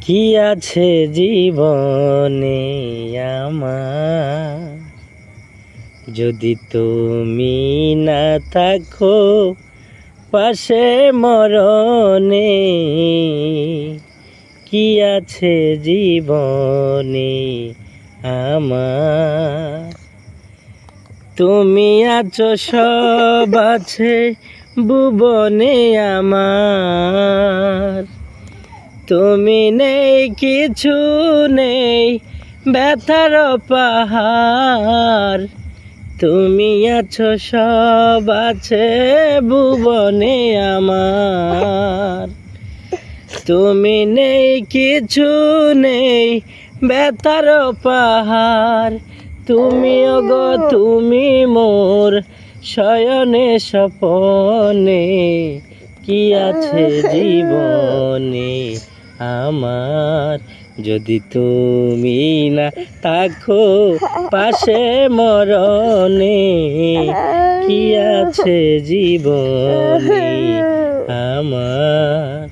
কি আছে জীবনে আমার, যদি তুমি না থাকো পাশে মরণে। কি আছে জীবনে আমার, তুমি আছো সব আছে ভুবনে আমার। তুমি নেই কিছু নেই ব্যথার পাহাড়, তুমি আছো সব আছে ভুবনে আমার। তুমি নেই কিছু নেই ব্যথার পাহাড়, তুমি ওগো তুমি মোর শয়নে স্বপনে। কি আছে জীবনে আমার, যদি তুমি না থাকো পাশে মরণে। কি আছে জীবনে আমার,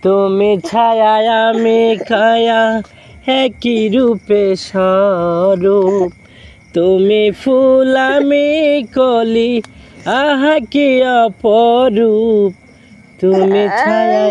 তুমি ছায়া আমি কায়া একই রূপে স্বরূপ। তুমি ফুল আমি কলি আহা কি অপরূপ। তুমি ছায়া